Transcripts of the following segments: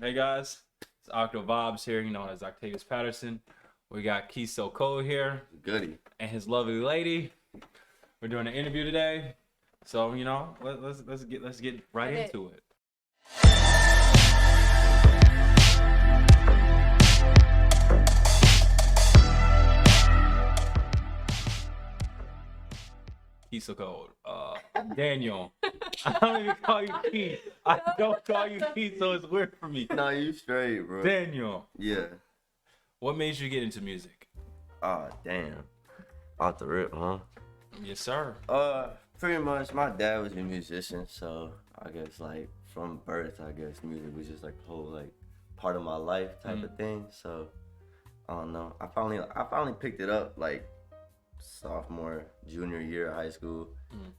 Hey guys, it's Octo Vibes here, known as Octavius Patterson. We got Keysocold here Goody. and his lovely lady. We're doing an interview today, so let's get right into it. Keysocold. Daniel. I don't even call you Keith. I don't call you Keith, so it's weird for me. No, you straight, bro. Daniel. Yeah. What made you get into music? Oh, damn. Off the rip, huh? Yes, sir. Pretty much, my dad was a musician, so I guess like from birth, I guess music was just like the whole like part of my life type of thing. So I don't know. I finally picked it up like sophomore, junior year of high school.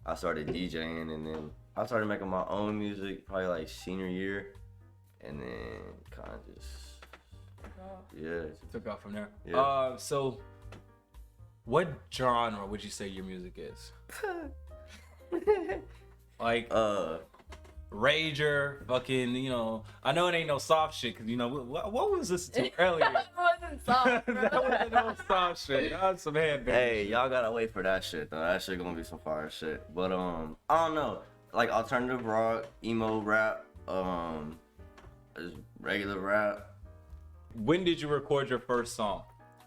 I started DJing, and then I started making my own music probably like senior year, and then kind of just Took off from there. Yeah. So what genre would you say your music is? Like rager, fucking, I know it ain't no soft shit, cause what was this to earlier? It wasn't soft, bro. That wasn't no soft shit. That was some headband. Hey, y'all gotta wait for that shit though. That shit gonna be some fire shit. But I don't know, like alternative rock, emo rap, just regular rap. When did you record your first song?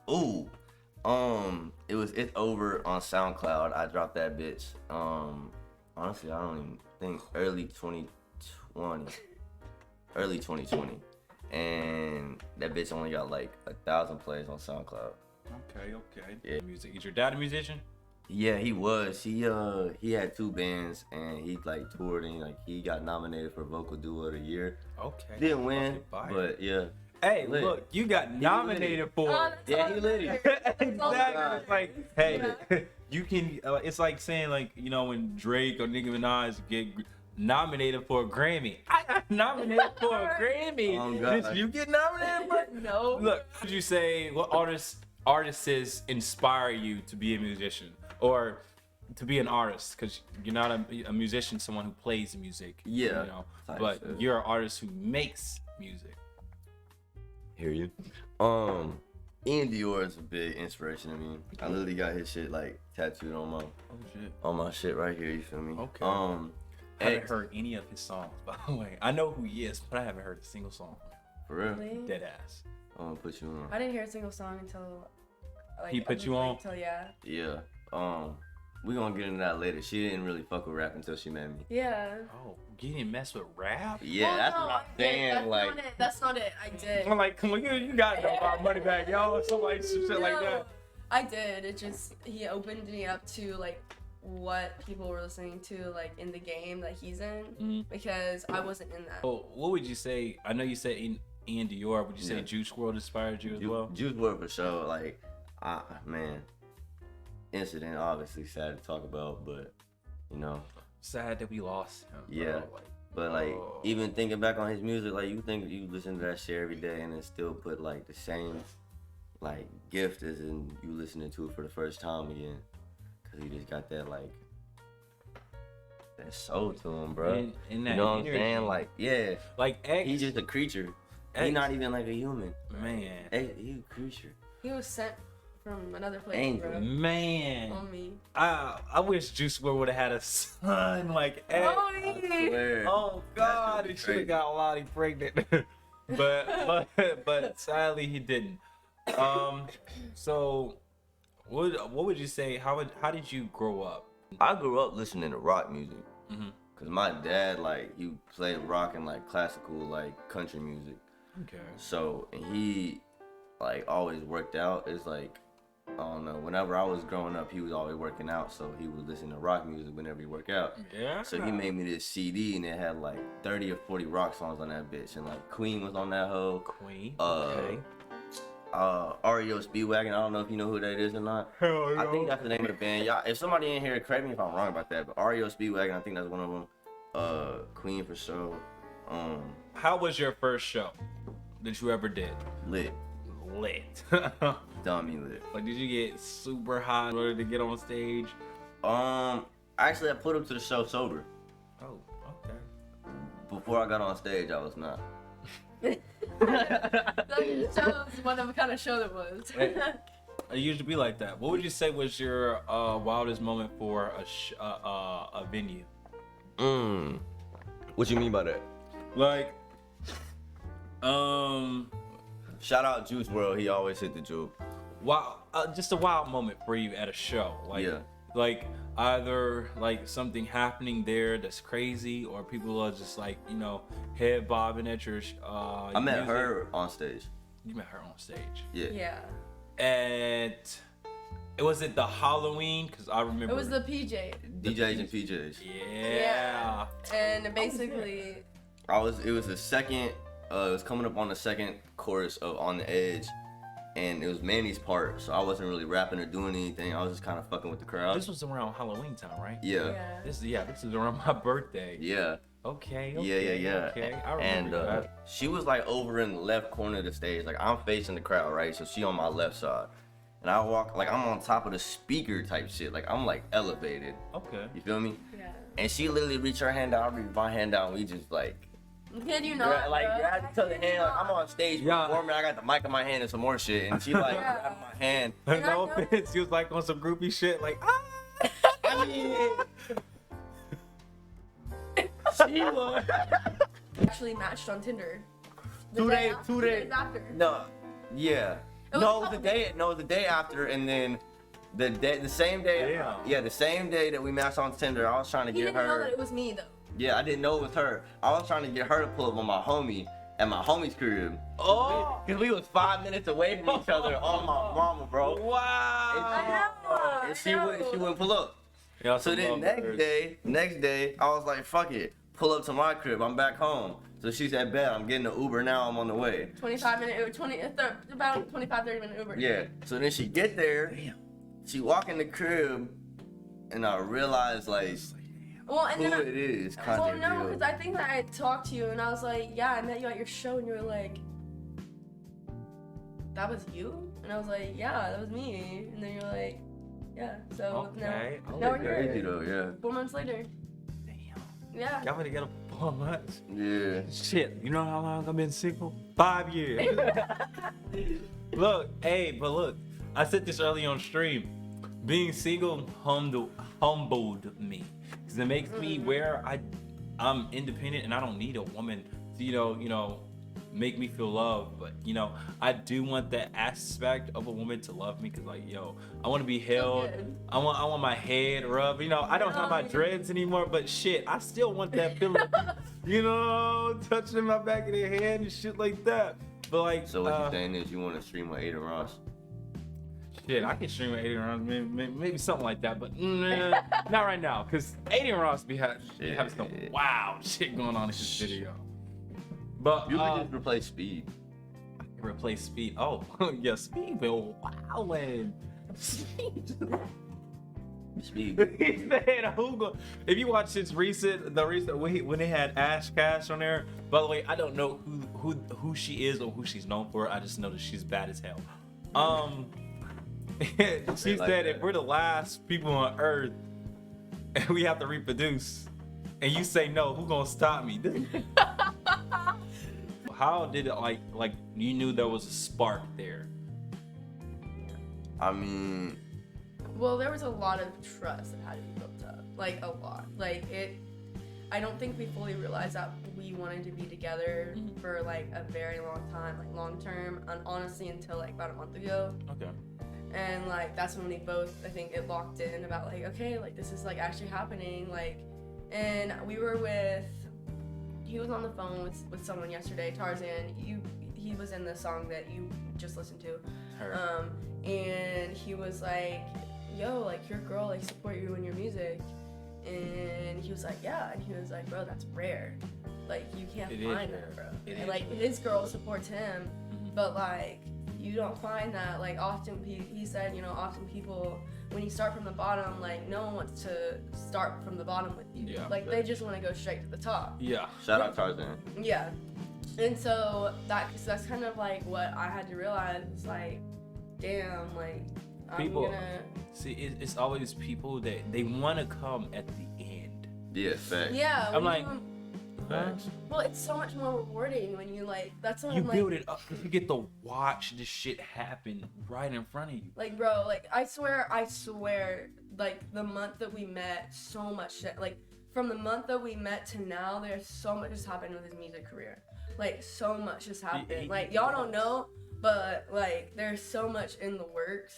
Ooh, it's over on SoundCloud. I dropped that bitch. Honestly, I don't even think early 2020, and that bitch only got like 1,000 plays on SoundCloud. Okay. Yeah. Music. Is your dad a musician? Yeah, he was. He had 2 bands, and he like toured, and like he got nominated for Vocal Duo of the Year. Okay. Didn't win, Fucking fire. but yeah. Hey, Lit. look, you got nominated for. Oh, Yeah, he lit it. Exactly. It's like, hey, you can. It's like saying, like, when Drake or Nicki Minaj get nominated for a Grammy. I got nominated for a Grammy. Oh, God. Did you get nominated? No. Look, would you say what artists inspire you to be a musician or to be an artist? Because you're not a musician, someone who plays music. Yeah. But Type shit. you're an artist who makes music. Hear you. Ian Dior is a big inspiration to me. I literally got his shit like tattooed on my shit right here. You feel me? Okay. I haven't heard any of his songs, by the way. I know who he is, but I haven't heard a single song. For real? Really? Dead ass. I'm gonna put you on. I didn't hear a single song until like He put you on? Until yeah. Yeah. We gonna get into that later. She didn't really fuck with rap until she met me. Yeah. Oh, you didn't mess with rap? Yeah, Well, that's no, what I I'm did. saying. Like, That's not it. I did. I'm like, come on, you got no money back, y'all, or some shit like No, that. I did. It just he opened me up to like what people were listening to like in the game that he's in because I wasn't in that. Oh, what would you say? I know you said Ian Dior. Would you say Yeah. Juice WRLD inspired you as well? Juice WRLD for sure. Like, man, incident obviously sad to talk about, but Sad that we lost him. Yeah. Bro. But like Oh. even thinking back on his music, like you think you listen to that shit every day and then still put like the same like gift as in you listening to it for the first time again, cause he just got that like that soul to him, bro. And You that know what I'm energy. saying? Like, yeah, Like X. he's just a creature. X. He's not even like a human. Man. He's a creature. He was sent from another place, Angel. bro. Man. On me. I wish Juice WRLD would have had a son like X. Oh, I swear. Oh God, be he should have crazy. got Lottie pregnant, but sadly he didn't. So what would you say? How did you grow up? I grew up listening to rock music. Mhm. Cause my dad like he played rock and like classical like country music. Okay. So and he like always worked out. It's like I don't know. Whenever I was growing up, he was always working out. So he would listen to rock music whenever he worked out. Yeah. So he made me this CD and it had like 30 or 40 rock songs on that bitch. And like Queen was on that hoe. Queen. Okay. REO Speedwagon. I don't know if you know who that is or not. Hell I think that's the name of the band. Y'all, if somebody in here, correct me if I'm wrong about that. But REO Speedwagon, I think that's one of them. Queen for sure. How was your first show that you ever did? Lit. Lit. Dummy lit. Like, did you get super hot in order to get on stage? Actually, I put up to the show sober. Oh, okay. Before I got on stage, I was not. That shows what kind of show that was. It usually be like that. What would you say was your wildest moment for a venue? What you mean by that? Like, Shout out Juice World. He always hit the joke. wow, just a wild moment for you at a show. Like, Yeah. like either like something happening there that's crazy, or people are just like, you know, head bobbing at your. I met her on stage. You met her on stage. Yeah. Yeah. And was it the Halloween? Because I remember It was the PJ. DJs and PJs. Yeah. And basically, It was the second. It was coming up on the second chorus of On the Edge, and it was Manny's part. So I wasn't really rapping or doing anything. I was just kind of fucking with the crowd. This was around Halloween time, right? Yeah. This is around my birthday. Yeah. Okay. Yeah. Okay. I And remember that. she was like over in the left corner of the stage. Like I'm facing the crowd, right? So she on my left side. And I walk, like I'm on top of the speaker type shit. Like I'm like elevated. Okay. You feel me? yeah. And she literally reached her hand out, I reached my hand out, and we just like, Kid you not, grabbed each other hand. Like, I'm on stage Yeah. performing, I got the mic in my hand and some more shit. And she like Yeah. grabbed my hand. And I No know- offense, he was like on some groupie shit, like I mean, she was. Actually matched on Tinder. The 2 day days, after- 2 2 days. after. No, yeah. was No, a the day after, and then the same day. Damn. Yeah, the same day that we matched on Tinder, I was trying to He get didn't know that her. it was me though. Yeah, I didn't know it was her. I was trying to get her to pull up on my homie at my homie's crib. oh Cause we was 5 minutes away from each other on my mama, bro. wow. I know. And she wouldn't pull up. Y'all So some then lovebirds. next day, I was like, fuck it, pull up to my crib. I'm back home. So she said, bet, I'm getting an Uber now. I'm on the way. 25-minute Uber, about 25-30 minute Uber. Yeah. So then she get there. She walk in the crib, and I realized like Well, and who then it is. Kind well, of no, because I think that I talked to you and I was like, yeah, I met you at your show, and you were like, that was you? And I was like, yeah, that was me. And then you're like, yeah. So Okay. now we're crazy here. though. Yeah. 4 months later. Damn. Yeah. Y'all better get up 4 months. Yeah. Shit, you know how long I've been single? 5 years. Look, I said this early on stream. Being single humbled me. Because it makes me where I'm independent and I don't need a woman to, you know, make me feel loved. But, you know, I do want that aspect of a woman to love me. Because, like, yo, I want to be held. good. I want my head rubbed. You know, I don't have my dreads anymore, but shit, I still want that feeling. You know, touching my back of their head and shit like that. But like, So what you saying is you want to stream with Ada Ross? shit, I can stream with Aiden Ross, maybe something like that, but not right now, cause Aiden Ross be having some wild shit going on in his video. But You could just replace Speed. replace Speed. Oh, yeah, Speed been wildin'. Speed. He said, if you watch his recent when they had Ash Cash on there. By the way, I don't know who she is or who she's known for. I just know that she's bad as hell. She like said that. if we're the last people on Earth and we have to reproduce, and you say no, who gonna stop me? How did it like you knew there was a spark there? I mean, Well, there was a lot of trust that had to be built up. Like, a lot. Like, I don't think we fully realized that we wanted to be together for, like, a very long time. Like, long term. And honestly, until, like, about a month ago. Okay. And, like, that's when we both, I think, it locked in about, like, okay, like, this is, like, actually happening. Like, and we were he was on the phone with someone yesterday, Tarzan. He was in the song that you just listened to. Her. And he was like, yo, like, your girl, like, support you in your music. And he was like, yeah. And he was like, bro, that's rare. Like, you can't It is find rare. that, bro. It And, is like, rare. his girl supports him, but, like, you don't find that. Like, often, he said, you know, often people, when you start from the bottom, like, no one wants to start from the bottom with you. Yeah. Like, they just want to go straight to the top. Yeah. shout out Tarzan. Yeah. And so that's kind of like what I had to realize. It's like, damn, like, People- I'm gonna. See, it's always people that they want to come at the end. Yeah, fact. Yeah. I'm we like- do- Thanks. Well, it's so much more rewarding when you like. That's what You I'm like. build it up. You get to watch this shit happen right in front of you. Like, bro, like I swear, like the month that we met, so much shit. Like from the month that we met to now, there's so much has happened with his music career. Like so much has happened. Like y'all don't know, but like there's so much in the works.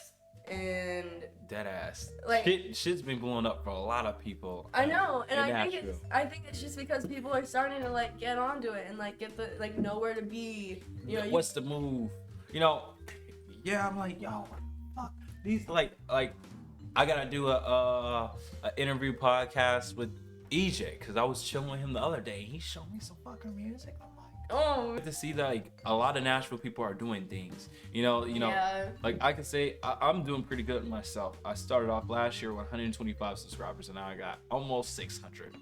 And Dead ass. like Shit's been blowing up for a lot of people. I know, and in I think Nashville. it's just because people are starting to like get onto it and like get the like know where to be. You know, What's the move? You know, yeah, I'm like, yo, what the fuck? These like I gotta do a interview podcast with EJ because I was chilling with him the other day. He showed me some fucking music. I'm like, oh to see that like a lot of Nashville people are doing things. You know, yeah. like I can say I'm doing pretty good myself. I started off last year with 125 subscribers and now I got almost 600.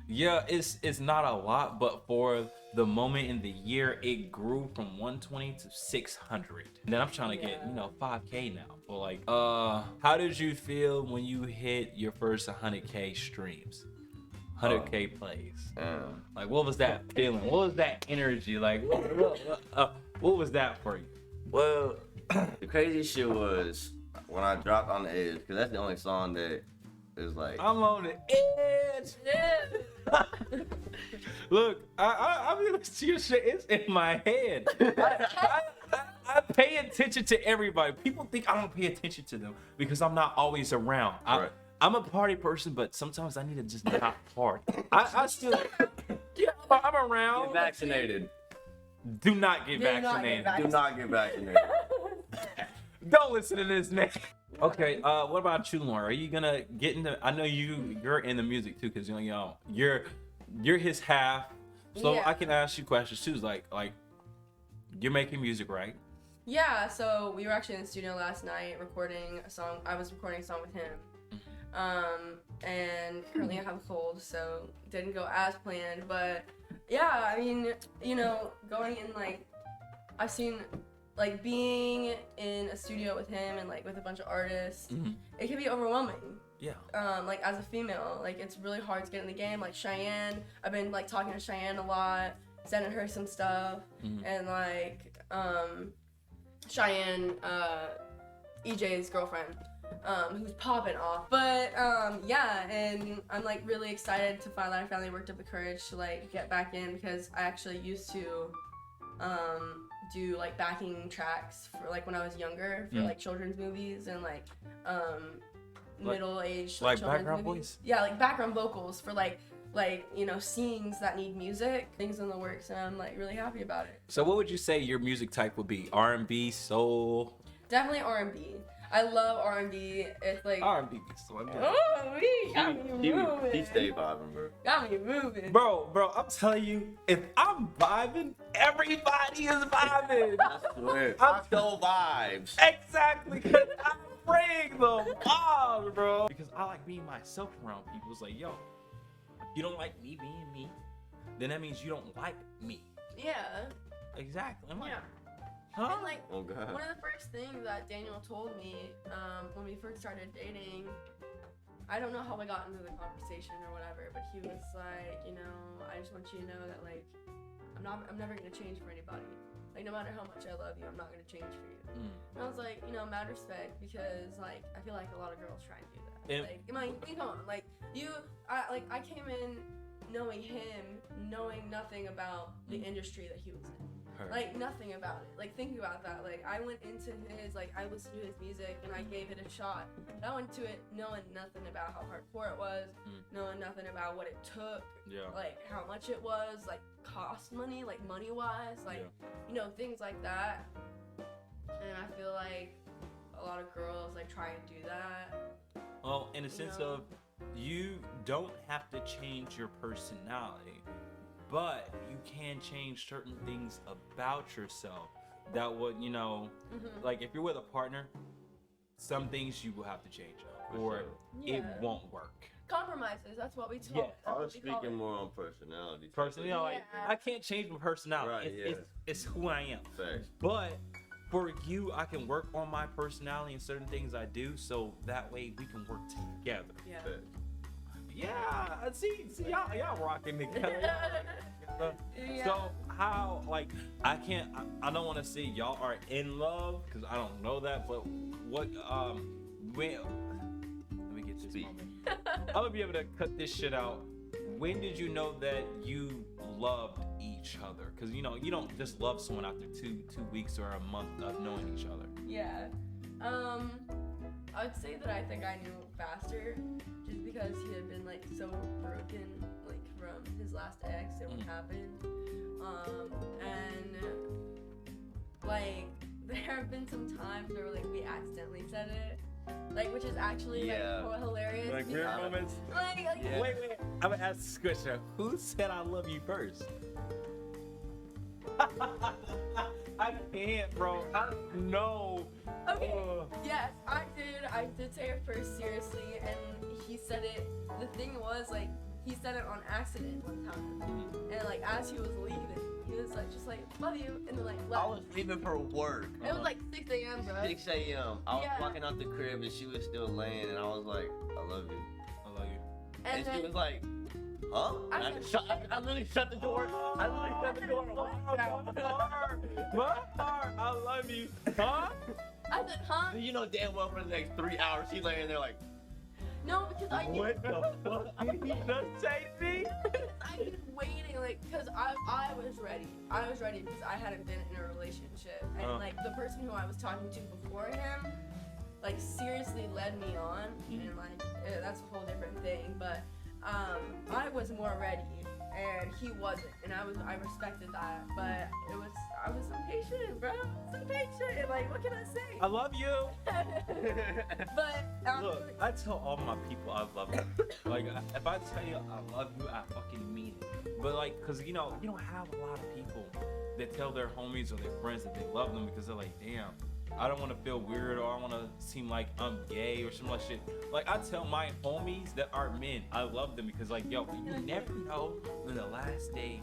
Yeah, it's not a lot, but for the moment in the year, it grew from 120 to 600. And then I'm trying to get 5K now. But like, how did you feel when you hit your first 100K streams? 100K plays. Like, what was that feeling? What was that energy? Like, what was that for you? Well, the crazy shit was when I dropped On the Edge, because that's the only song that is like. I'm on the edge. Yeah. Look, I mean, listen to your shit. It's in my head. I pay attention to everybody. People think I don't pay attention to them because I'm not always around. Right. I'm a party person, but sometimes I need to just not party. I still, yeah, I'm around. Get vaccinated. Do not get Do not get vaccinated. Do not get vaccinated. Don't listen to this man. Okay, what about you, Lauren? Are you gonna get into? I know you're in the music too, cause you're his half. So Yeah. I can ask you questions too. Like you're making music, right? Yeah, so we were actually in the studio last night recording a song. I was recording a song with him. And currently I have a cold, so didn't go as planned. But yeah, I mean, going in like, I've seen like being in a studio with him and like with a bunch of artists, it can be overwhelming. Yeah. Like as a female, like it's really hard to get in the game. Like Cheyenne, I've been like talking to Cheyenne a lot, sending her some stuff, and like Cheyenne, EJ's girlfriend, who's popping off. But yeah, and I'm like really excited to find that I finally worked up the courage to like get back in, because I actually used to do like backing tracks for like when I was younger for like children's movies and like middle-aged like children's background movies. voice? Yeah, like background vocals for like scenes that need music, things in the works, and I'm like really happy about it. So what would you say your music type would be? R&B, soul? Definitely R&B. I love R&B. It's like R&B. So got me moving. He stayed vibing, bro. Got me moving. Bro, I'm telling you, if I'm vibing, everybody is vibing. I swear. Octo vibes. Exactly, because I bring the vibe, bro. Because I like being myself around people. It's like, yo, if you don't like me being me, then that means you don't like me. Yeah. Exactly. I'm like, Yeah. huh? And like Oh god. one of the first things that Daniel told me when we first started dating, I don't know how we got into the conversation or whatever, but he was like, I just want you to know that like I'm never gonna change for anybody. Like no matter how much I love you, I'm not gonna change for you. And I was like, mad respect, because like I feel like a lot of girls try and do that. Like, come on, like I came in knowing him, knowing nothing about the industry that he was in. Like nothing about it. Like think about that. Like I went into his, like I listened to his music and I gave it a shot. And I went to it knowing nothing about how hardcore it was, knowing nothing about what it took, like how much it was, like cost money, like money wise, like things like that. And I feel like a lot of girls like try and do that. Well, in a sense of, you don't have to change your personality, but you can change certain things about yourself that would, like if you're with a partner, some things you will have to change up, or it won't work. Compromises, that's what we talk. I was speaking more on personality. Personally, like I can't change my personality. Right, it's who I am. Facts. But for you, I can work on my personality and certain things I do, so that way we can work together. Yeah. Facts. Yeah, see, y'all rocking together. Yeah. So how, like, I don't want to say y'all are in love because I don't know that, but what, when, let me get this Speak. moment. I'm gonna be able to cut this shit out. When did you know that you loved each other? Because you don't just love someone after two weeks or a month of knowing each other. Yeah. I would say that I think I knew faster just because he had been like so broken like from his last ex and what happened. And like there have been some times where like we accidentally said it. Like, which is actually like hilarious. Like weird moments. Like, Yeah. Wait. I'm gonna ask this question. Who said I love you first? I can't, bro. I don't know. Okay. Ugh. Yes, I did say it first seriously, and he said it. The thing was, like, he said it on accident one time, and like as he was leaving, he was like, just like, love you, and then like I left. was leaving for work. It was like 6 a.m. bro. 6 a.m. I was Yeah. walking out the crib and she was still laying, and I was like, I love you. I love you. And then she was like, huh? And I literally shut the door. I literally shut the door. My heart, I love you. Huh? I said, huh? You know damn well for the next 3 hours she laying there like, No, because I knew. What the fuck? Did he just say me? I was waiting, like, because I was ready. I was ready because I hadn't been in a relationship. And, like, the person who I was talking to before him, like, seriously led me on. And, like, that's a whole different thing. But I was more ready, and he wasn't. And I respected that. But I was impatient, bro. I was impatient. Like, what can I say? I love you. But, Look, I tell all my people I love them. Like, if I tell you I love you, I fucking mean it. But like, cause you don't have a lot of people that tell their homies or their friends that they love them because they're like, damn, I don't want to feel weird or I want to seem like I'm gay or some like shit. Like, I tell my homies that are men, I love them because like, yo, you never know when the last day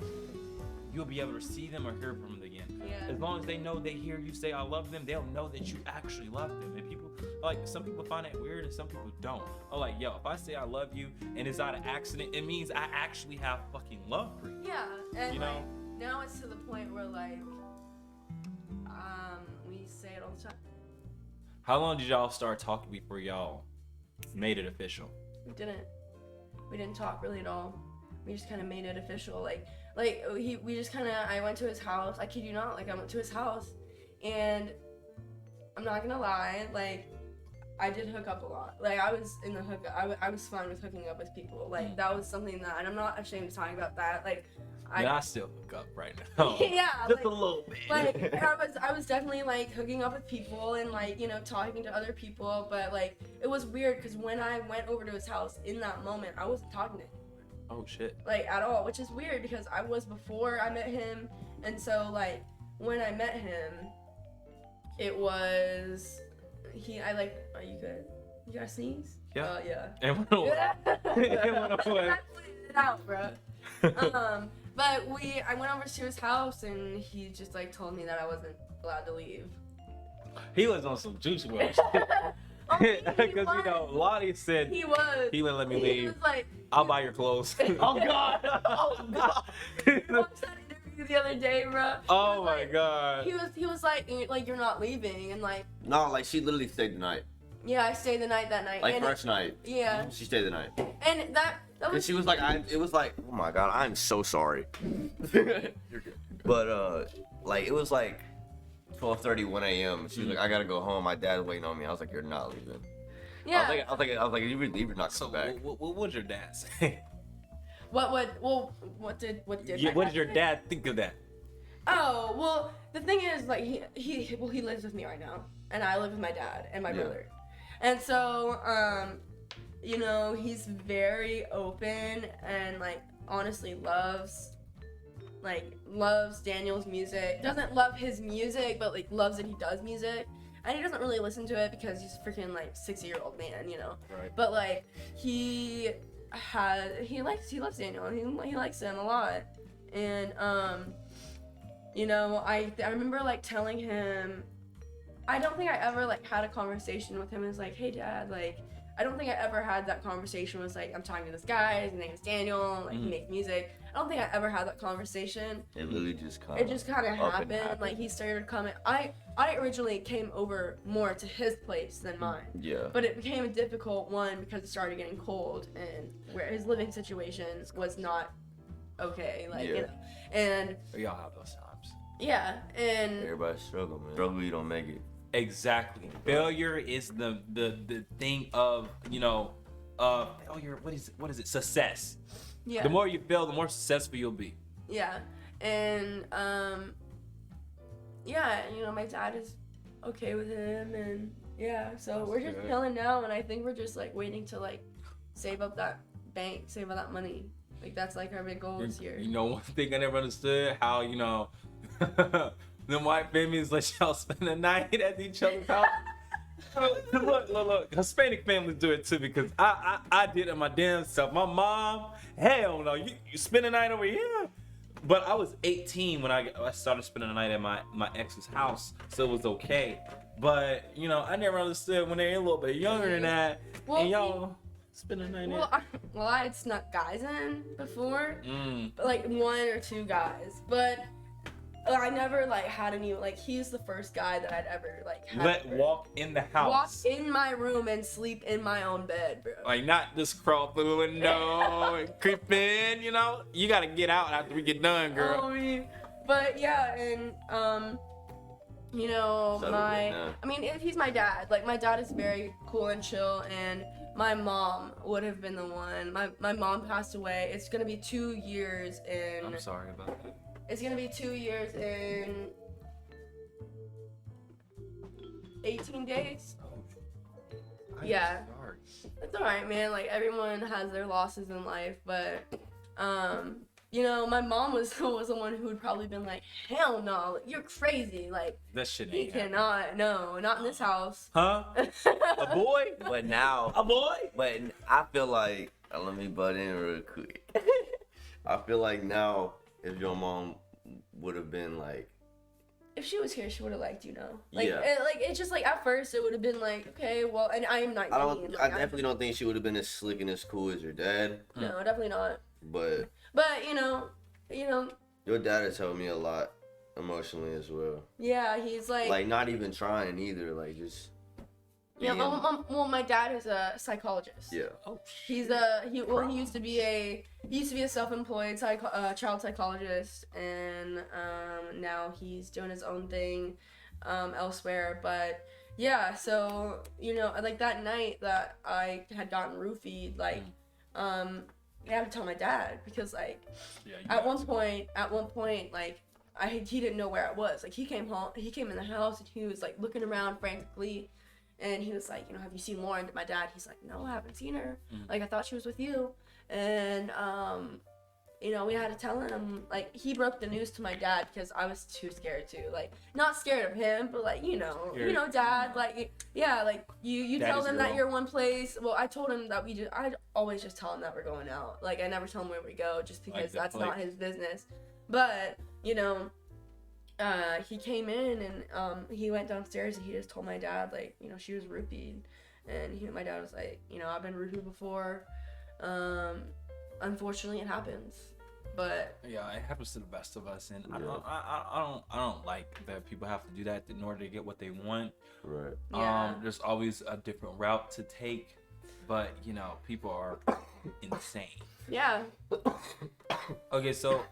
you'll be able to see them or hear from them again. Yeah. As long as they know they hear you say I love them, they'll know that you actually love them. And people, like, some people find that weird and some people don't. I'm like, yo, if I say I love you and it's out of accident, it means I actually have fucking love for you. Yeah, and You know? like, now it's to the point where like, we say it all the time. How long did y'all start talking before y'all made it official? We didn't talk really at all. We just kind of made it official. We just kind of, I went to his house. I kid you not, like I went to his house, and I'm not gonna lie, like I did hook up a lot. Like I was in the hook. I was fine with hooking up with people. Like that was something that, and I'm not ashamed of talking about that. Like I still hook up right now. yeah, just like, a little bit. like I was definitely like hooking up with people and like, you know, talking to other people, but like it was weird because when I went over to his house in that moment, I wasn't talking to him Oh shit. like at all, which is weird because I was before I met him, and so like when I met him, it was are you good? You gotta sneeze? Yeah. Yeah. And went away. It went away. I put it out, bro. But I went over to his house and he just like told me that I wasn't allowed to leave. He was on some juice wells. Oh, he Because was. you know, Lottie said He was. he wouldn't let me He leave. was like, I'll buy your clothes. Oh god! Oh god! he watched that interview the other day, bro. Oh my god. He was like you're not leaving, and like, No, like she literally stayed the night. yeah, I stayed the night that night. Like and first night. Yeah. She stayed the night. And that Cause was. she was like, it was like, oh my god, I'm so sorry. You're good. But like it was like 12:30, 1 a.m. She was like, I gotta go home. My dad's waiting on me. I was like, you're not leaving. Yeah. I was like, you're not So coming back. what would your dad say? What did What my did your say? dad think of that? Oh, well, the thing is, like, he lives with me right now, and I live with my dad and my Yeah. brother, and so, you know, he's very open and like honestly loves Daniel's music. Doesn't love his music, but like loves that he does music, and he doesn't really listen to it because he's a freaking like 60-year-old man, you know. Right. But like he loves Daniel, and he likes him a lot, and you know, I remember like telling him, I don't think I ever like had a conversation with him. It's like, hey dad, like I don't think I ever had that conversation was like, I'm talking to this guy, his name is Daniel, like he makes music. I don't think I ever had that conversation. It literally just kind It just kind of happened. Like he started coming. I originally came over more to his place than mine. Yeah. But it became a difficult one because it started getting cold and where his living situation was not okay. Like, you know, and We all have those times. yeah, and Everybody's struggling, man. Struggle, you don't make it. Exactly. Failure is the thing of, you know, failure. What is it? Success. yeah, The more you fail, the more successful you'll be. yeah, and yeah, you know, my dad is okay with him, and yeah, so That's we're just good. chilling now, and I think we're just like waiting to like save up that bank, save up that money. Like that's like our big goal this year. You know, one thing I never understood how, you know, them white families let y'all spend the night at each other's house. Look. Hispanic families do it too because I did it my damn self. My mom, hell no, you spend the night over here. But I was 18 when I started spending the night at my ex's house, so it was okay. But, you know, I never understood when they're a little bit younger than that, Well, and y'all spend the night I had snuck guys in before, in. like 1 or 2 guys, but I never like had any. Like he's the first guy that I'd ever like had Walk in the house. walk in my room and sleep in my own bed, bro. Like, not just crawl through the window and creep in, you know? You gotta get out after we get done, girl. But yeah, and you know, Settle it now. I mean, he's my dad. Like my dad is very cool and chill, and my mom would have been the one. My mom passed away. It's gonna be 2 years in. I'm sorry about that. It's gonna be 2 years in 18 days. Yeah. Sorry. It's alright, man. Like everyone has their losses in life, but you know, my mom was the one who would probably been like, hell no, like, you're crazy. Like That shit he ain't happening. cannot, no, not in this house. Huh? A boy? But now, A boy? but I feel like, let me butt in real quick. I feel like now, if your mom would have been like, If she was here, she would have liked, you know. Like, Yeah. it's just like at first it would have been like, okay, well, and I am 19. I definitely don't think she would have been as slick and as cool as your dad. No, definitely not. But But you know, your dad has helped me a lot emotionally as well. yeah, he's Like not even trying either. Like just. yeah. being- Well, my dad is a psychologist. Yeah. Oh, He used to be a self-employed child psychologist, and now he's doing his own thing elsewhere. But yeah, so you know, like that night that I had gotten roofied, like I had to tell my dad because like yeah, at one point like he didn't know where I was. Like he came in the house and he was like looking around frantically. And he was like, you know, have you seen Lauren? To my dad, he's like, no, I haven't seen her. Like, I thought she was with you. And, you know, we had to tell him, like, he broke the news to my dad because I was too scared to. Like, not scared of him, but, like, you know, dad, like, yeah, like, you tell Daddy's them that girl. you're one place. Well, I told him that I'd always just tell him that we're going out. Like, I never tell him where we go just because that's not his business. But, you know, he came in and he went downstairs and he just told my dad, like, you know, she was roofied. And my dad was like, you know, I've been roofied before. Unfortunately, it happens. But yeah, it happens to the best of us, and I don't like that people have to do that in order to get what they want. Right. yeah, There's always a different route to take, but you know, people are insane. yeah. Okay, so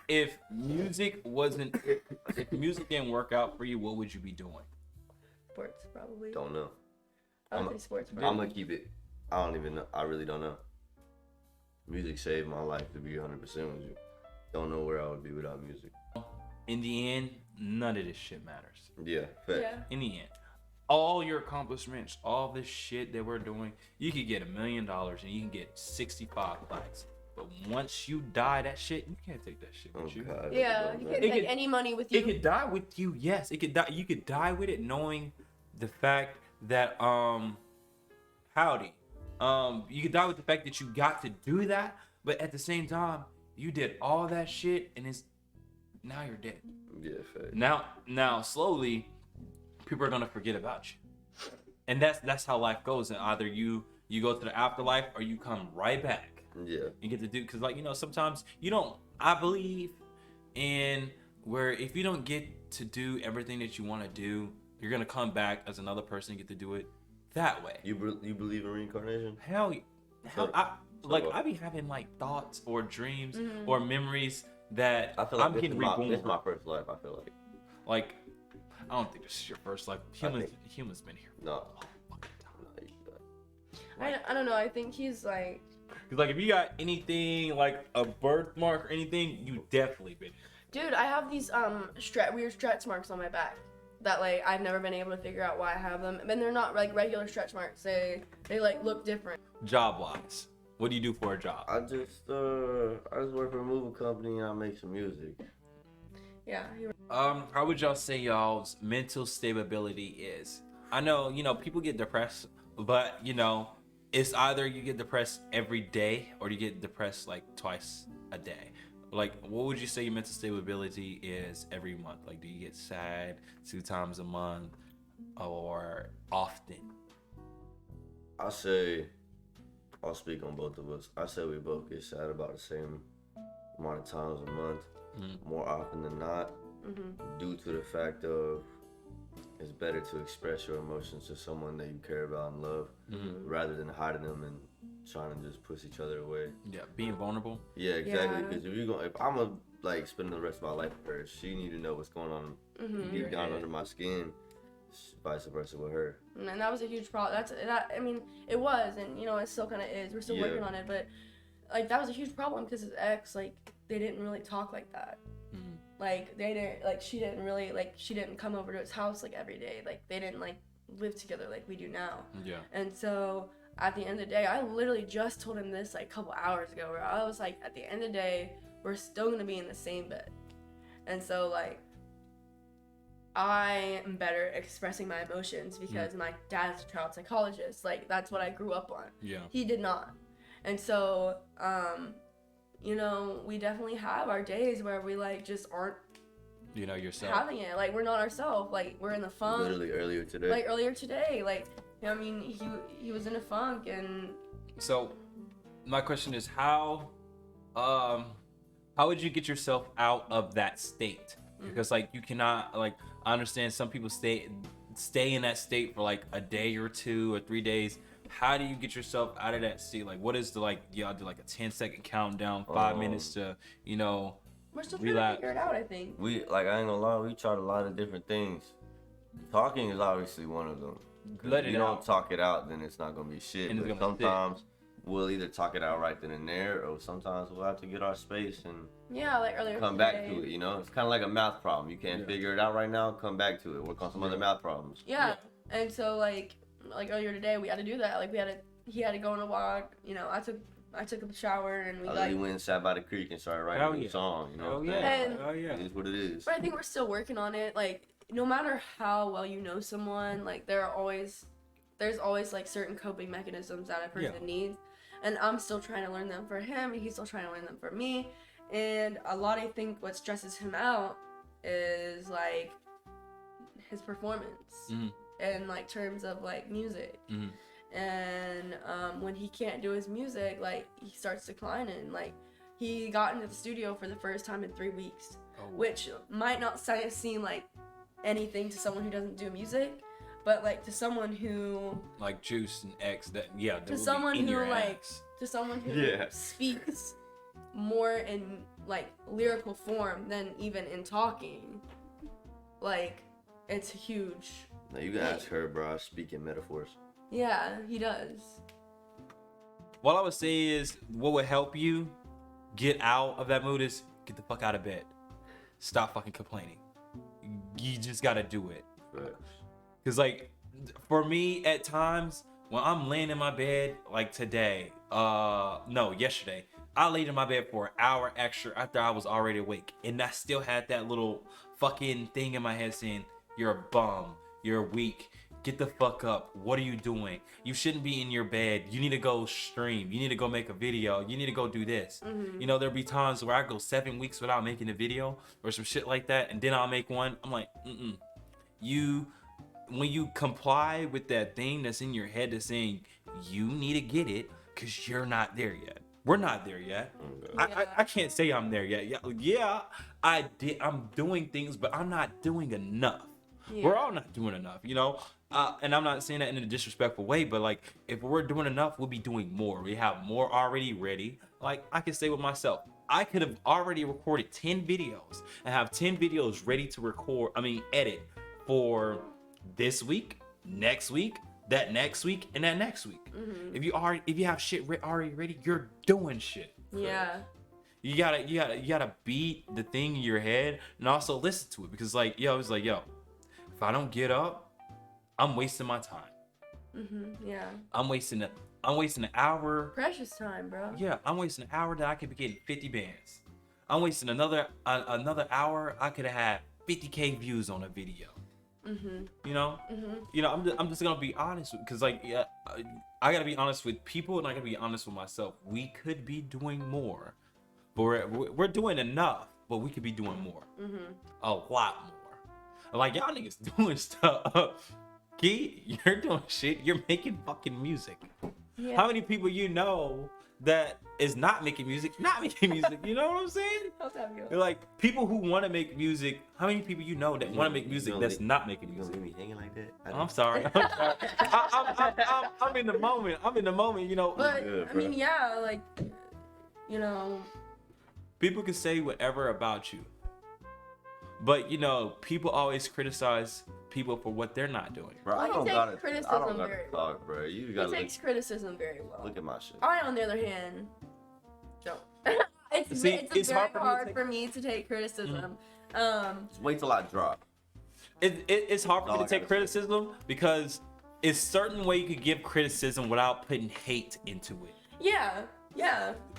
if music didn't work out for you, what would you be doing? Sports, probably. Don't know. I would I'm- say sports, I'm probably. gonna keep it. I don't even know. I really don't know. Music saved my life, to be 100% with you. Don't know where I would be without music. In the end, none of this shit matters. Yeah, fact. Yeah. In the end, all your accomplishments, all this shit that we're doing, you could get $1 million and you can get 65 likes. But once you die, that shit, you can't take that shit Oh with you. God. Yeah, you can't It take could- any money with you. It could die with you, yes. It could die. You could die with it, knowing the fact that you could die with the fact that you got to do that, but at the same time, you did all that shit, and now you're dead. Yeah, fact. Now slowly, people are gonna forget about you. And that's how life goes. And either you go to the afterlife or you come right back. Yeah. You get to do, because like, sometimes you don't. I believe in where if you don't get to do everything that you want to do, you're gonna come back as another person and get to do it that way. You believe in reincarnation? Hell, So- I be having like thoughts or dreams or memories that I feel like I'm this getting is reborn. this is my first life. I feel like Like, I don't think this is your first life. Humans been here no. all fucking time. I don't know. I think he's like. Cause like if you got anything like a birthmark or anything, you definitely been here. Dude, I have these weird stretch marks on my back that like I've never been able to figure out why I have them. And they're not like regular stretch marks. They like look different. Job wise, what do you do for a job? I just work for a movie company and I make some music. Yeah. How would y'all say y'all's mental stability is? I know, people get depressed, but it's either you get depressed every day or you get depressed like twice a day. Like, what would you say your mental stability is every month? Like, do you get sad 2 times a month or often? I say, I'll speak on both of us. I say we both get sad about the same amount of times a month, more often than not, due to the fact of it's better to express your emotions to someone that you care about and love, rather than hiding them and trying to just push each other away. Yeah, being vulnerable. Yeah, exactly. Yeah. Because if I'm gonna like spend the rest of my life with her, she need to know what's going on deep down under my skin. Vice versa with her. And that was a huge problem. I mean, it was, and it still kind of is. We're still working on it, but like that was a huge problem because his ex, like, they didn't really talk like that. Like they didn't, like she didn't come over to his house like every day. Like they didn't like live together like we do now. Yeah. And so at the end of the day, I literally just told him this like a couple hours ago, where I was like, at the end of the day, we're still gonna be in the same bed. And so like, I am better expressing my emotions because my dad's a child psychologist. Like that's what I grew up on. Yeah. He did not. And so, we definitely have our days where we like just aren't Yourself. having it. Like we're not ourselves. Like we're in the funk. Literally earlier today. Like earlier today. Like he was in a funk and. So, my question is how would you get yourself out of that state? Because like you cannot, like, I understand some people stay in that state for like a day or 2 or 3 days. How do you get yourself out of that state? Like, what is the, like, y'all do like a 10-second countdown, 5 minutes to, We're still trying relax. to figure it out, I think. I ain't gonna lie, we tried a lot of different things. Talking is obviously one of them. 'Cause Let if it you don't out. talk it out, then it's not gonna be shit. And it's But gonna sometimes we'll either talk it out right then and there, or sometimes we'll have to get our space and Yeah, like earlier come today. back to it. It's kind of like a math problem. You can't figure it out right now. Come back to it. Work on some other math problems. Yeah. And so like earlier today we had to do that. Like he had to go on a walk. I took a shower and we I like. literally went and sat by the creek and started writing a new song. Oh what I'm yeah. saying? Oh yeah. It is what it is. But I think we're still working on it. Like no matter how well you know someone, like there's always like certain coping mechanisms that a person needs, and I'm still trying to learn them for him, and he's still trying to learn them for me. And a lot, I think, what stresses him out is like his performance in like terms of like music. And when he can't do his music, like he starts declining. Like he got into the studio for the first time in 3 weeks, which might not seem like anything to someone who doesn't do music, but like to someone who Like Juice and X, that would be someone in who, your like, ass. to someone who Yeah. speaks more in like lyrical form than even in talking, like it's huge. Now you can ask her, bro. I speak in metaphors. Yeah, he does. What I would say is, what would help you get out of that mood is get the fuck out of bed. Stop fucking complaining. You just gotta do it. Cause like, for me at times when I'm laying in my bed, like today, yesterday, I laid in my bed for an hour extra after I was already awake, and I still had that little fucking thing in my head saying, "You're a bum. You're weak. Get the fuck up. What are you doing? You shouldn't be in your bed. You need to go stream. You need to go make a video. You need to go do this." There'll be times where I go 7 weeks without making a video or some shit like that, and then I'll make one. I'm like, you when you comply with that thing that's in your head that's saying you need to get it because you're not there yet. We're not there yet. I can't say I'm there yet. Yeah, I'm doing things, but I'm not doing enough. Yeah. We're all not doing enough, you know? And I'm not saying that in a disrespectful way, but like, if we're doing enough, we'll be doing more. We have more already ready. Like, I can say with myself, I could have already recorded 10 videos and have 10 videos ready to edit for this week, next week, that next week, and that next week. Mm-hmm. If you have shit already ready, you're doing shit. Yeah. You gotta beat the thing in your head and also listen to it, because like, it's like, if I don't get up, I'm wasting my time. Mm-hmm. Yeah. I'm wasting an hour. Precious time, bro. Yeah, I'm wasting an hour that I could be getting 50 bands. I'm wasting another hour I could have had 50K views on a video. Mm-hmm. You know? Mm-hmm. You know, I'm just gonna be honest, because like, I gotta be honest with people and I gotta be honest with myself. We could be doing more, but we're doing enough, but we could be doing more. Mm-hmm. A lot more. Like, y'all niggas doing stuff. Key, you're doing shit. You're making fucking music. Yeah. How many people you know that is not making music? You know what I'm saying? Like, people who want to make music. How many people you know that want to make music that's not making music? You gonna leave me hanging like that? I'm sorry. I'm in the moment. You know. But I mean, yeah, like, you know. People can say whatever about you, but you know, people always criticize people for what they're not doing. Bro, I don't gotta talk, bro. You gotta takes criticism very well. Look at my shit. I, on the other hand, don't. It's very hard for me to take criticism. Just wait till I drop. It's hard for me to take criticism because it's certain way you could give criticism without putting hate into it. Yeah.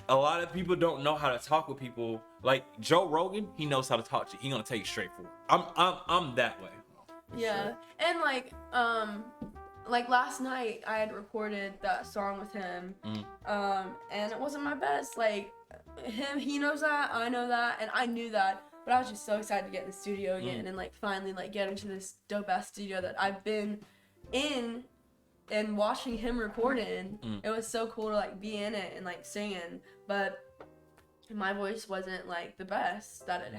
A lot of people don't know how to talk with people. Like Joe Rogan, he knows how to talk to you. He gonna take it straight forward. I'm that way. Yeah, and like last night I had recorded that song with him, and it wasn't my best. Like he knows that, I know that, and I knew that, but I was just so excited to get in the studio again and like finally like get into this dope ass studio that I've been in and watching him record in. It was so cool to like be in it and like singing, but my voice wasn't like the best that it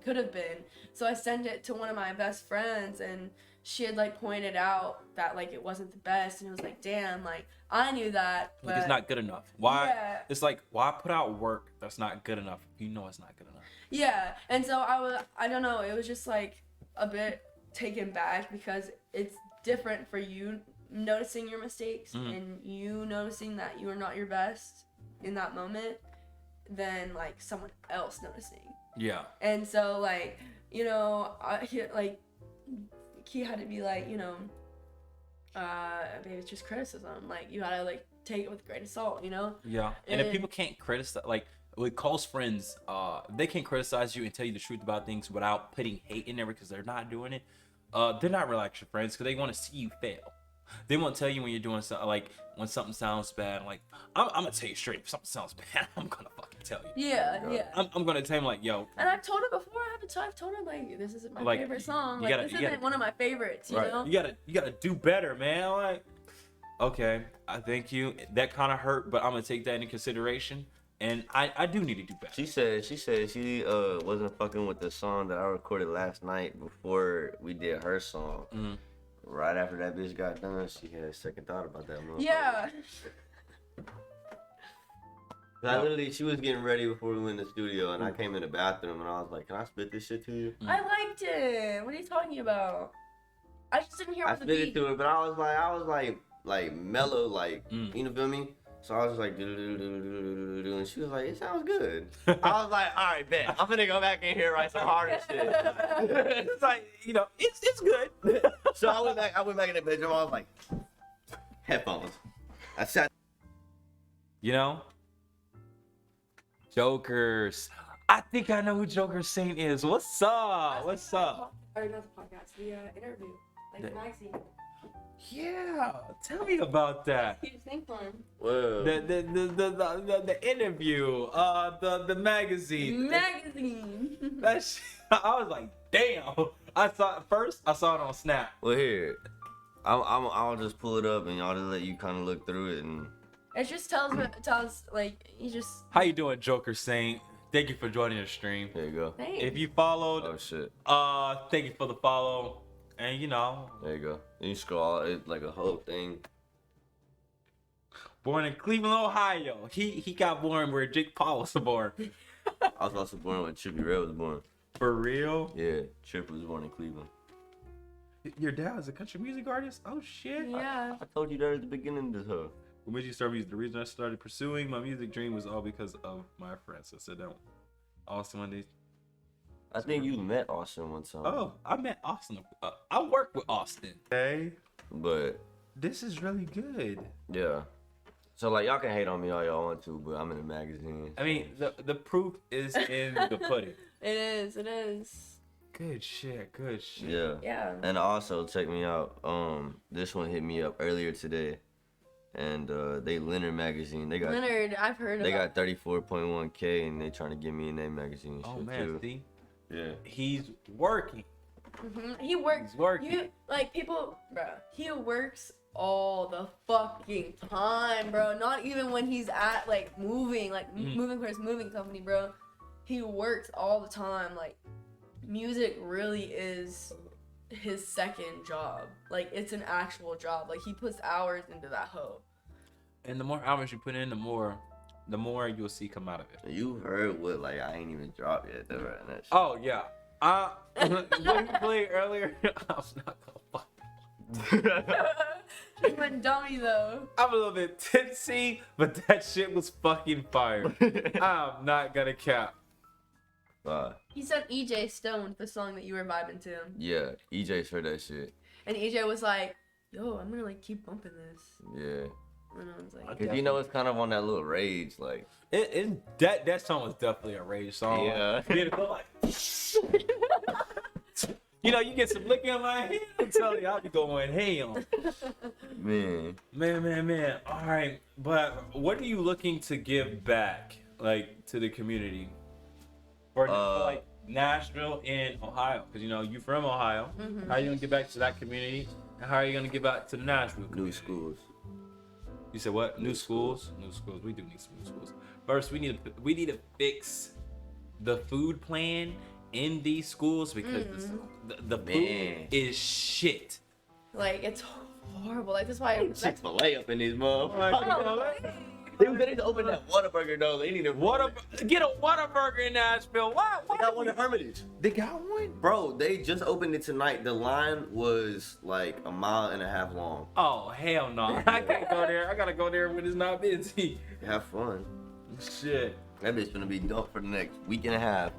could have been. So I sent it to one of my best friends, and she had like pointed out that like it wasn't the best, and it was like, damn, like I knew that, but like, it's not good enough. Why? Yeah. It's like, why put out work that's not good enough if you know it's not good enough? Yeah, and so I don't know, it was just like a bit taken back because it's different for you noticing your mistakes and you noticing that you are not your best in that moment than like someone else noticing. Yeah. And so like, you know, he had to be like, you know, maybe it's just criticism. Like you gotta like take it with a grain of salt, you know? Yeah. And if people can't criticize, like with close friends, they can't criticize you and tell you the truth about things without putting hate in there because they're not doing it. They're not really actual friends because they want to see you fail. They won't tell you when you're doing something, like when something sounds bad. Like I'm gonna tell you straight, if something sounds bad, I'm gonna fucking tell you. Yeah. I'm gonna tell him like, yo. And I've told him before. I've told him like, this isn't my favorite song. Like this isn't one of my favorites. You know. You gotta do better, man. Like, okay, I thank you. That kind of hurt, but I'm gonna take that into consideration. And I do need to do better. She said she wasn't fucking with the song that I recorded last night before we did her song. Mm-hmm. Right after that bitch got done, she had a second thought about that motherfucker. Yeah. She was getting ready before we went in the studio, and I came in the bathroom, and I was like, "Can I spit this shit to you?" I liked it. What are you talking about? I just didn't hear. I spit it to her, but I was like mellow, like you know, feel me? So I was just like, and she was like, "It sounds good." I was like, "All right, bet. I'm gonna go back in here and write some harder shit." It's like, you know, it's good. So I went back in the bedroom. I was like, headphones. I sat. You know, Jokers. I think I know who Joker Saint is. What's up? What's up? Or not the podcast, the interview, like the magazine. Yeah, tell me about that. Whoa. The interview, the magazine. Magazine. That shit, I was like, damn. I saw it on Snap. Well, here, I'll just pull it up and I'll just let you kind of look through it and. It just tells like you just. How you doing, Joker Saint? Thank you for joining the stream. There you go. Thanks. If you followed, Oh shit. thank you for the follow. And you know, There you go. And you scroll it like a whole thing. born in Cleveland, Ohio. He got born where Jake Paul was born. I was also born when Trippie Redd was born. For real? Yeah, Tripp was born in Cleveland. Your dad was a country music artist? Oh shit. Yeah. I told you that at the beginning of this whole. When did you start music? The reason I started pursuing my music dream was all because of my friends. I said that Austin one day. I think you met Austin one time. Oh, I met Austin. I work with Austin. Hey, But this is really good. yeah. So like y'all can hate on me all y'all want to, but I'm in a magazine. I mean, the proof is in the pudding. It is. It is. Good shit. Good shit. Yeah. Yeah. And also check me out. This one hit me up earlier today, and they Leonard magazine. They got Leonard, I've heard they about. got 34.1K, and they trying to get me in their magazine. and Oh shit, man, too. see, Yeah. he's working. He works. He's working. You like people, bro. He works all the fucking time, bro. Not even when he's at like moving, like moving for his moving company, bro. He works all the time. Like, music really is his second job. Like, it's an actual job. Like, he puts hours into that hoe. And the more hours you put in, the more you'll see come out of it. You heard what like I ain't even dropped yet though, right? That shit. Oh yeah. What you played earlier? I'm not gonna fuck. He went dummy though. I'm a little bit tipsy, but that shit was fucking fire. I'm not gonna cap. He sent EJ Stone the song that you were vibing to, Yeah, EJ's heard that shit. and EJ was like, "Yo, I'm gonna like keep bumping this," Yeah. and I was like, Okay. Cause you know it's kind of on that little rage, like. That song was definitely a rage song. Yeah. You had to go like, you know, you get some liquor in my hand. I'm telling you, I'll be going ham. Man. Man. All right, but what are you looking to give back, like, to the community? For like Nashville and Ohio, because you know you from Ohio. How are you gonna get back to that community? And how are you gonna get back to the Nashville community? New schools. You said what? New schools. New schools. We do need some new schools. First, we need to fix the food plan in these schools because the food Man. is shit. like it's horrible. Like that's why. Chick-fil-A up in these motherfuckers. They need to open that Whataburger though. They need to Get a Whataburger in Nashville. Why? They got one in Hermitage. They got one? Bro, they just opened it tonight. The line was like a mile and a half long. Oh hell no! I can't go there. I gotta go there when it's not busy. Have fun. Shit. That bitch gonna be dumped for the next week and a half.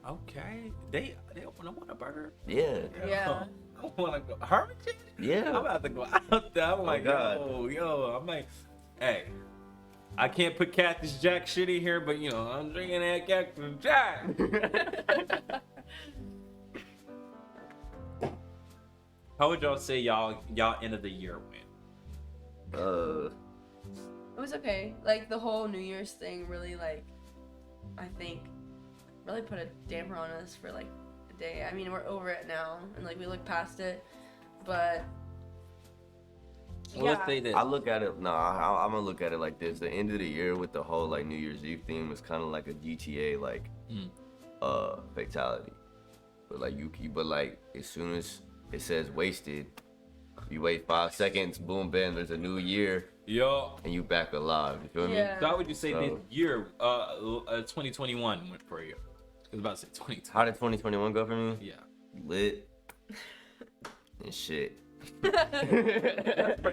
Okay. They open a Whataburger. Yeah. Yeah. I wanna go. Hermitage? Yeah. I'm about to go out there. I'm like, God. yo. I'm like, hey, I can't put Cactus Jack shit in here, but you know, I'm drinking that Cactus Jack. How would y'all say y'all end of the year went? It was okay. Like the whole New Year's thing really like, I think, really put a damper on us for like a day. I mean, we're over it now, and like we look past it, but. Well, let's say this. I look at it. No, I'm gonna look at it like this. The end of the year with the whole like New Year's Eve theme was kind of like a GTA like fatality. But like as soon as it says wasted, you wait 5 seconds, boom, bam, there's a new year, Yo. and you back alive. You feel me? Yeah. So how would you say So- this year, 2021 went for you? I was about to say 2020. How did 2021 go for me? Yeah. Lit and shit. For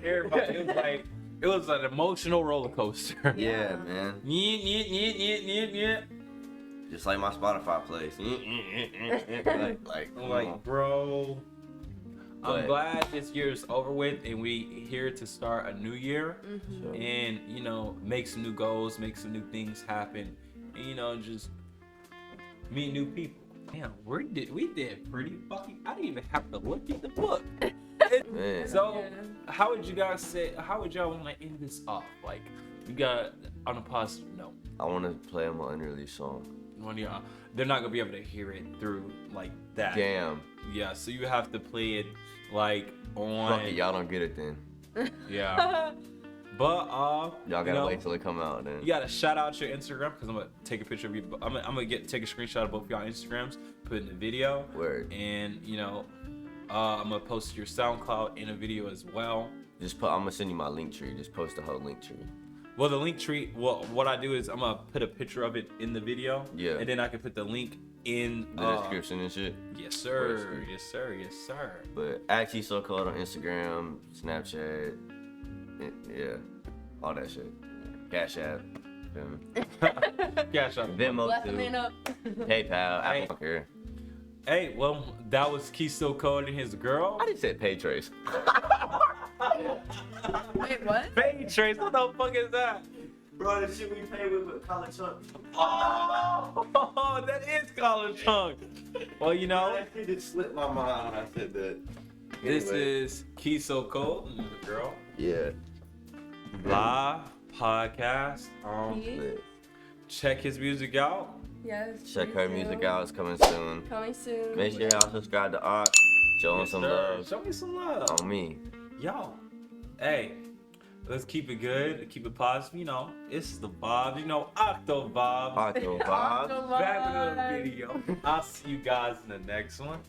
everybody, it was an emotional roller coaster. Yeah, man. Yeah. Just like my Spotify plays. like, I'm like, bro, I'm But- glad this year's over with and we here to start a new year So, and, you know, make some new goals, make some new things happen, and, you know, just meet new people. Damn, we did pretty fucking, I didn't even have to look at the book. man. So, how would y'all want to end this off? Like, you got, on a positive note, I want to play my unreleased song. they're not going to be able to hear it through, like, that. Damn. Yeah, so you have to play it like Fuck it, on. y'all don't get it then. Yeah. But Y'all gotta you know, wait till it come out then. you gotta shout out your Instagram because I'm gonna take a picture of you. I'm gonna take a screenshot of both of y'all Instagrams, put it in the video, Word. and I'm gonna post your SoundCloud in a video as well. Just put. I'm gonna send you my link tree. Just post the whole link tree. Well, the link tree. Well, what I do is I'm gonna put a picture of it in the video. Yeah. And then I can put the link in The description and shit. Yes, sir. Yes, sir. Yes, sir. But at Keysocold on Instagram, Snapchat, yeah, all that shit. Cash App, feel me? Cash out. Venmo Bless the too. man up. PayPal, I don't care. Hey, well, that was Keysocold and his girl. I just said pay trace. Wait, what? Pay Trace, what the fuck is that? Bro, the shit we pay with college chunk. Oh, that is college chunk. Well, That shit just slipped my mind when I said that. this Anyway. is Keysocold and his girl. Yeah. Live podcast. Me? Check his music out. Yes. Check please her do. music out. It's coming soon. Coming soon. Make sure y'all subscribe to Art. Show him Yes, some sir. love Show me some love. on me. Yo, hey, let's keep it good, keep it positive. It's the Bob, Octo Bob. Octo Bob. Octo Back with another Bob. video. I'll see you guys in the next one.